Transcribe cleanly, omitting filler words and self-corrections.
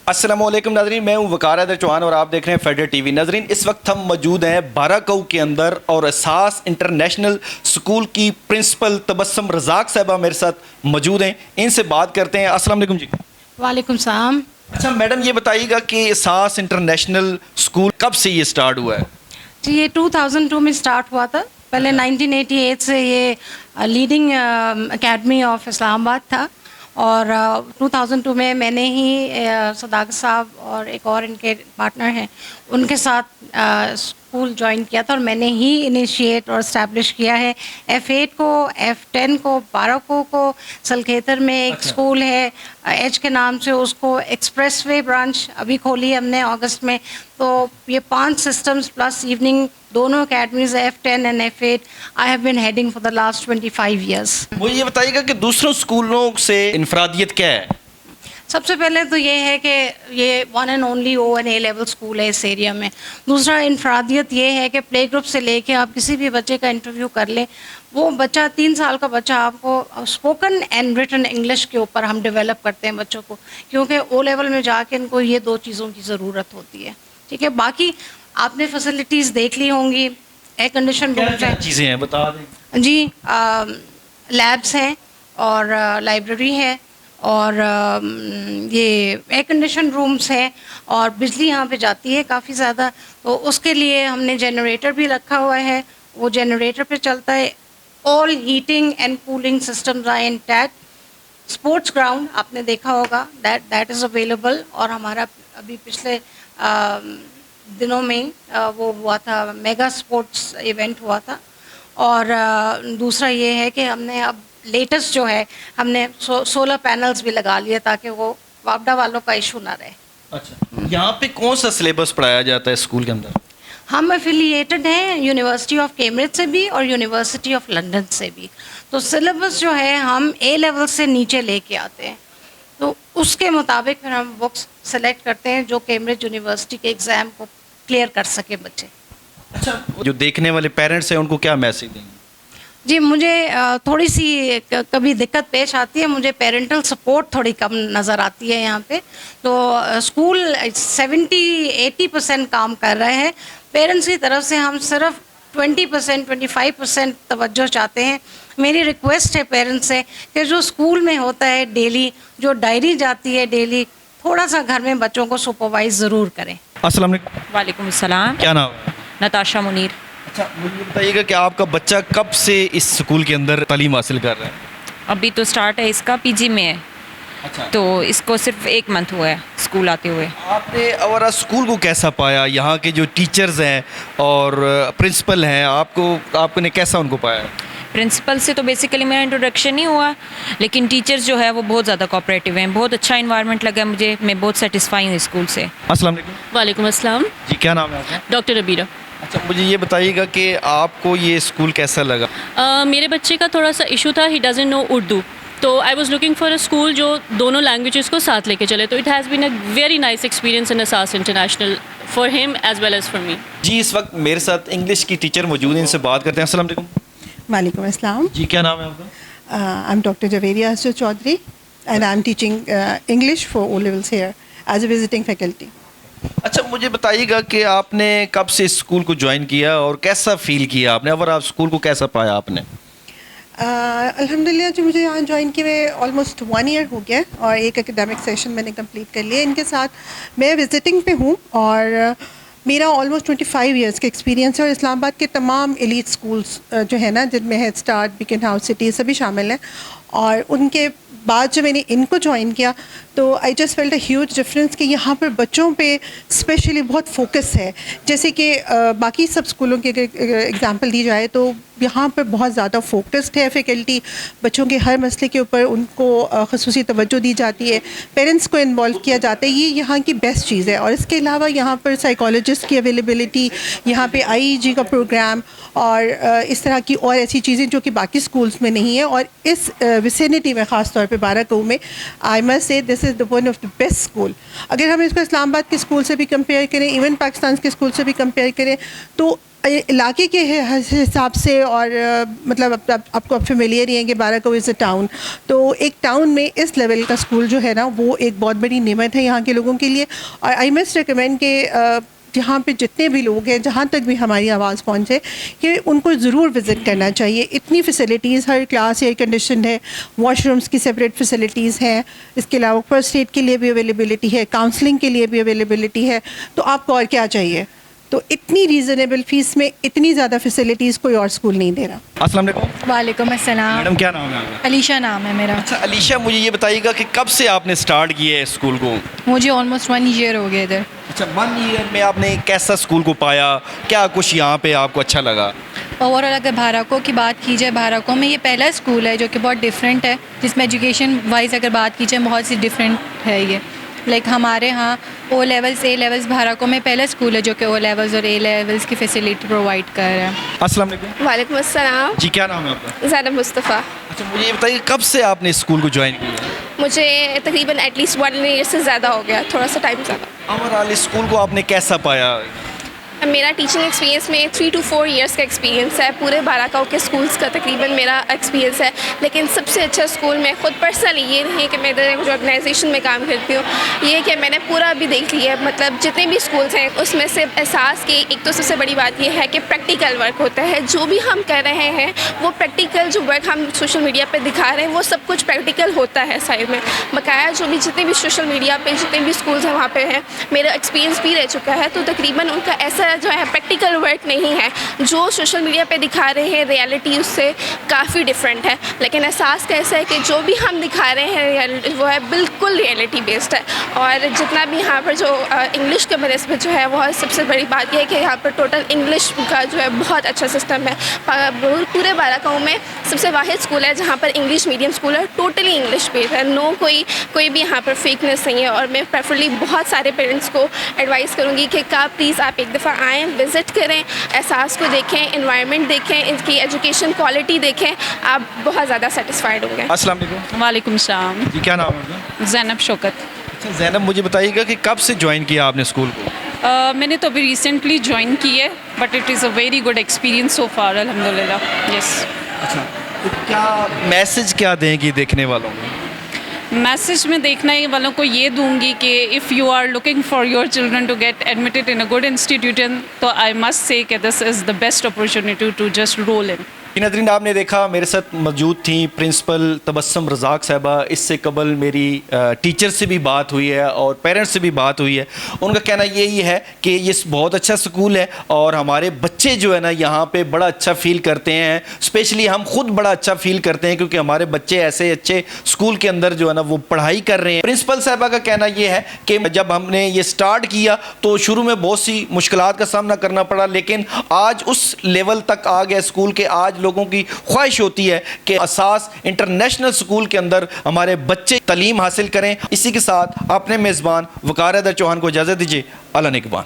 السلام علیکم ناظرین، میں ہوں وقار حیدر چوہان اور آپ دیکھ رہے ہیں فیڈر ٹی وی۔ ناظرین، اس وقت ہم موجود ہیں بارہکہو کے اندر اور احساس انٹرنیشنل اسکول کی پرنسپل تبسم رزاق صاحبہ میرے ساتھ موجود ہیں، ان سے بات کرتے ہیں۔ السلام علیکم جی۔ وعلیکم السلام۔ اچھا میڈم، یہ بتائیے گا کہ احساس انٹرنیشنل اسکول کب سے یہ سٹارٹ ہوا ہے؟ جی یہ 2002 میں سٹارٹ ہوا تھا۔ پہلے 1988 سے یہ لیڈنگ اکیڈمی آف اسلام آباد تھا، اور 2002 میں نے ہی صداقت صاحب اور ایک اور ان کے پارٹنر ہیں ان کے ساتھ اسکول جوائن کیا تھا، اور میں نے ہی انیشیٹ اور اسٹیبلش کیا ہے۔ F8 کو، F10 کو، بارہکہو کو، سلکھیتر میں ایک اسکول ہے ایچ کے نام سے، اس کو ایکسپریس وے برانچ ابھی کھولی ہم نے اگست میں۔ تو یہ 5 سسٹمز پلس ایوننگ دونوں academies F10 and F8 I have been heading for the last 25 years. وہ یہ بتائیے گا کہ دوسروں اسکولوں سے انفرادیت کیا ہے؟ سب سے پہلے تو یہ ہے کہ یہ one and only O and a level school ہے اس ایریا میں۔ دوسرا انفرادیت یہ ہے کہ پلے گروپ سے لے کے آپ کسی بھی بچے کا انٹرویو کر لیں، وہ بچہ 3 سال کا بچہ آپ کو اسپوکن اینڈ ریٹن انگلش کے اوپر ہم ڈیولپ کرتے ہیں بچوں کو، کیونکہ او لیول میں جا کے ان کو یہ 2 چیزوں کی ضرورت ہوتی ہے، ٹھیک ہے۔ باقی آپ نے فیسلٹیز دیکھ لی ہوں گی، ایئر کنڈیشن رومز ہیں، چیزیں ہیں بتا دیں جی، لیبس ہیں اور لائبریری ہے، اور یہ ایئر کنڈیشن رومز ہیں، اور بجلی یہاں پہ جاتی ہے کافی زیادہ، تو اس کے لیے ہم نے جنریٹر بھی رکھا ہوا ہے، وہ جنریٹر پہ چلتا ہے۔ All heating and cooling systems are intact. Sports ground آپ نے دیکھا ہوگا، دیٹ از اویلیبل، اور ہمارا ابھی پچھلے دنوں میں وہ ہوا تھا، میگا اسپورٹس ایونٹ ہوا تھا۔ اور دوسرا یہ ہے کہ ہم نے اب لیٹسٹ جو ہے ہم نے سولر پینلز بھی لگا لیے تاکہ وہ واپڈا والوں کا ایشو نہ رہے۔ اچھا، یہاں پہ کون سا سلیبس پڑھایا جاتا ہے اسکول کے اندر؟ ہم ایفیلیٹڈ ہیں یونیورسٹی آف کیمبرج سے بھی اور یونیورسٹی آف لنڈن سے بھی، تو سلیبس جو ہے ہم اے لیول سے نیچے لے کے آتے ہیں، تو اس کے مطابق پھر ہم بکس سلیکٹ کرتے ہیں جو کیمبرج یونیورسٹی کے ایگزام کو کلیئر کر سکے بچے۔ اچھا، جو دیکھنے والے پیرنٹس ہیں ان کو کیا میسج دیں گے؟ جی مجھے تھوڑی سی کبھی دقت پیش آتی ہے، مجھے پیرنٹل سپورٹ تھوڑی کم نظر آتی ہے یہاں پہ، تو اسکول 70-80% کام کر رہے ہیں، پیرنٹس کی طرف سے ہم صرف 20%-25% توجہ چاہتے ہیں۔ میری ریکویسٹ ہے پیرنٹس سے کہ جو اسکول میں ہوتا ہے ڈیلی، جو ڈائری جاتی ہے ڈیلی، تھوڑا سا گھر میں بچوں کو سپروائز ضرور کریں۔ السلام علیکم۔ وعلیکم السلام۔ کیا نام ہے؟ نتاشا منیر۔ اچھا، مجھے بتائیے گا کہ آپ کا بچہ کب سے اس اسکول کے اندر تعلیم حاصل کر رہا ہے؟ ابھی تو سٹارٹ ہے اس کا، پی جی میں ہے، اچھا، تو اس کو صرف 1 منتھ ہوا ہے اسکول آتے ہوئے۔ آپ نے اور اسکول کو کیسا پایا؟ یہاں کے جو ٹیچرز ہیں اور پرنسپل ہیں، آپ نے کیسا ان کو پایا؟ پرنسپل سے تو بیسیکلی میرا انٹروڈکشن ہی ہوا، لیکن ٹیچرز جو ہے وہ بہت زیادہ کوآپریٹیو ہیں، بہت اچھا انوائرمنٹ لگا مجھے، میں بہت سیٹسفائی ہوں اسکول سے۔ السلام علیکم۔ وعلیکم السلام۔ جی، کیا نام ہے آپ کا؟ ڈاکٹر عبیرہ۔ اچھا، مجھے یہ بتائیے گا کہ آپ کو یہ اسکول کیسا لگا؟ میرے بچے کا تھوڑا سا ایشو تھا، ہی ڈزنٹ نو اردو، تو I was looking for a school جو دونوں لینگویجز کو ساتھ لے کے چلے، تو it has been a very nice experience in Ehsaas international for him as well as for me. جی، اس وقت میرے ساتھ انگلش کی ٹیچر موجود ہیں، ان سے بات کرتے ہیں۔ السلام علیکم۔ وعلیکم السلام۔ جی، کیا نام ہے آپ کا؟ I am doctor Javeria Israt Chaudhry and I am teaching English for O levels here as a visiting faculty. اچھا، مجھے بتائیے گا کہ آپ نے کب سے اس اسکول کو جوائن کیا اور کیسا فیل کیا آپ نے، اور آپ اسکول کو کیسا پایا آپ نے؟ الحمد للہ جو مجھے یہاں جوائن کیے ہوئے آلموسٹ 1 ایئر ہو گیا، اور ایک اکیڈمک سیشن میں نے کمپلیٹ کر لیا ان کے ساتھ۔ میں وزٹنگ پہ ہوں، اور میرا آلموسٹ 25 ایئرس کا ایکسپیرینس ہے، اور اسلام آباد کے تمام ایلیٹ اسکولس جو ہے نا، جن میں Headstart, Beaconhouse City, سبھی شامل ہیں، اور ان کے بعد جو میں نے ان کو جوائن کیا تو I just felt a huge difference کہ یہاں پر بچوں پہ اسپیشلی بہت فوکس ہے۔ جیسے کہ باقی سب اسکولوں کی اگر اگزامپل دی جائے تو یہاں پر بہت زیادہ فوکسڈ ہے فیکلٹی، بچوں کے ہر مسئلے کے اوپر ان کو خصوصی توجہ دی جاتی ہے، پیرنٹس کو انوالو کیا جاتا ہے، یہ یہاں کی بیسٹ چیز ہے۔ اور اس کے علاوہ یہاں پر سائیکالوجسٹ کی اویلیبلٹی، یہاں پہ IEG کا پروگرام، اور اس طرح کی اور ایسی چیزیں جو کہ باقی اسکولس میں نہیں ہیں، اور اس وسینٹی میں خاص طور پہ بارہکہو میں آئی مسٹ سے دس is the one of the best school. اگر ہم اس کو اسلام آباد کے اسکول سے بھی کمپیئر کریں، ایون پاکستان کے اسکول سے بھی کمپیئر کریں، تو علاقے کے حساب سے اور مطلب آپ کو فیملیئر ہی ہیں کہ بارہ از اے ٹاؤن، تو ایک ٹاؤن میں اس لیول کا اسکول جو ہے نا وہ ایک بہت بڑی نعمت ہے یہاں کے لوگوں کے لیے. اور آئی مسٹ ریکمینڈ کہ جہاں پہ جتنے بھی لوگ ہیں، جہاں تک بھی ہماری آواز پہنچے، کہ ان کو ضرور وزٹ کرنا چاہیے. اتنی فیسلٹیز، ہر کلاس ایئر کنڈیشنڈ ہے، واش رومس کی سپریٹ فیسلٹیز ہیں، اس کے علاوہ فرسٹ ایڈ کے لیے بھی اویلیبلٹی ہے، کاؤنسلنگ کے لیے بھی اویلیبلٹی ہے. تو آپ کو اور کیا چاہیے؟ تو اتنی ریزنیبل فیس میں اتنی زیادہ فیسلٹیز کوئی اور اسکول نہیں دے رہا. السلام علیکم وعلیکم السلم. میڈم، کیا نام ہے آپ کا؟ علیشہ نام ہے میرا. اچھا علیشہ، مجھے یہ بتائیے گا کہ کب سے آپ نے اسٹارٹ کیا ہے اسکول کو؟ مجھے آلموسٹ 1 ایئر ہو گیا ادھر. اچھا 1 ایئر میں آپ نے کیسا اسکول کو پایا؟ کیا کچھ یہاں پہ آپ کو اچھا لگا؟ اوور آل اگر بھاراکو کی بات کی جائے، بھاراکو میں یہ پہلا اسکول ہے جو کہ بہت ڈفرینٹ ہے، جس میں ایجوکیشن وائز اگر بات کی جائے بہت سی ڈفرینٹ ہے. یہ لائک ہمارے ہاں او لیولس اے لیولس بھاراکو میں پہلا اسکول ہے جو کہ او لیولس اور اے لیولس کی فیسلٹی پرووائڈ کر رہا ہے. السلام علیکم. وعلیکم السلام. جی کیا نام ہے آپ کا؟ زینب مصطفیٰ. اچھا مجھے یہ بتائیے کب سے آپ نے اسکول کو جوائن کیا؟ مجھے تقریباً ایٹ لیسٹ 1 ایئر سے زیادہ ہو گیا، تھوڑا سا ٹائم زیادہ. اوورآل اسکول کو آپ نے کیسا پایا؟ میرا ٹیچنگ ایکسپیرینس میں 3 to 4 ایئرس کا ایکسپیرینس ہے. پورے بارہکاؤ کے اسکولس کا تقریباً میرا ایکسپیرینس ہے، لیکن سب سے اچھا اسکول میں خود پرسنلی یہ نہیں کہ میں ادھر جو آرگنائزیشن میں کام کرتی ہوں، یہ کہ میں نے پورا بھی دیکھ لیا ہے. مطلب جتنے بھی اسکولس ہیں اس میں سے احساس کی ایک تو سب سے بڑی بات یہ ہے کہ پریکٹیکل ورک ہوتا ہے. جو بھی ہم کر رہے ہیں وہ پریکٹیکل، جو ورک ہم سوشل میڈیا پہ دکھا رہے ہیں وہ سب کچھ پریکٹیکل ہوتا ہے سائڈ میں. بقایا جو بھی جتنے بھی سوشل میڈیا پہ جتنے بھی اسکولس ہیں وہاں پہ ہیں، میرا ایکسپیرینس بھی رہ چکا ہے، تو تقریباً ان کا ایسا جو ہے پریکٹیکل ورک نہیں ہے. جو سوشل میڈیا پہ دکھا رہے ہیں ریالٹی اس سے کافی ڈفرینٹ ہے. لیکن احساس کیسا ہے کہ جو بھی ہم دکھا رہے ہیں وہ ہے بالکل ریالٹی بیسڈ ہے. اور جتنا بھی یہاں پر جو انگلش کے بنسبت جو ہے وہ سب سے بڑی بات یہ ہے کہ یہاں پر ٹوٹل انگلش کا جو ہے بہت اچھا سسٹم ہے. پورے بارہکاؤں میں سب سے واحد اسکول ہے جہاں پر انگلش میڈیم اسکول ہے، ٹوٹلی انگلش بیسڈ ہے. نو کوئی بھی یہاں پر فیکنیس نہیں ہے. اور میں پریفرلی بہت سارے پیرنٹس کو ایڈوائز کروں گی کہ پلیز آپ ایک دفعہ آئیں، وزٹ کریں، احساس کو دیکھیں، انوائرمنٹ دیکھیں، ان کی ایجوکیشن کوالٹی دیکھیں، آپ بہت زیادہ سیٹسفائڈ ہوں گے. السلام علیکم. وعلیکم السلام. جی کیا نام ہے آپ کا؟ زینب شوکت. اچھا زینب، مجھے بتائیے گا کہ کب سے جوائن کیا آپ نے اسکول کو؟ میں نے تو ابھی ریسنٹلی جوائن کی ہے، but it is a very good experience so for, الحمد للہ. یس. اچھا تو کیا میسج کیا دیں گی دیکھنے والوں کو؟ میسج میں دیکھنے والوں کو یہ دوں گی کہ if you are looking for your children to get admitted in a good institution, تو آئی مسٹ سے کہ this is the best opportunity to just roll in. ناظرین، آپ نے دیکھا میرے ساتھ موجود تھیں پرنسپل تبسم رزاق صاحبہ. اس سے قبل میری ٹیچر سے بھی بات ہوئی ہے اور پیرنٹس سے بھی بات ہوئی ہے. ان کا کہنا یہی ہے کہ یہ بہت اچھا سکول ہے اور ہمارے بچے جو ہے نا یہاں پہ بڑا اچھا فیل کرتے ہیں. اسپیشلی ہم خود بڑا اچھا فیل کرتے ہیں کیونکہ ہمارے بچے ایسے اچھے سکول کے اندر جو ہے نا وہ پڑھائی کر رہے ہیں. پرنسپل صاحبہ کا کہنا یہ ہے کہ جب ہم نے یہ سٹارٹ کیا تو شروع میں بہت سی مشکلات کا سامنا کرنا پڑا، لیکن آج اس لیول تک آ گیا اسکول کے آج لوگوں کی خواہش ہوتی ہے کہ اساس انٹرنیشنل سکول کے اندر ہمارے بچے تعلیم حاصل کریں. اسی کے ساتھ اپنے میزبان وقار حیدر چوہان کو اجازت دیجیے. اعلیٰ نگہبان.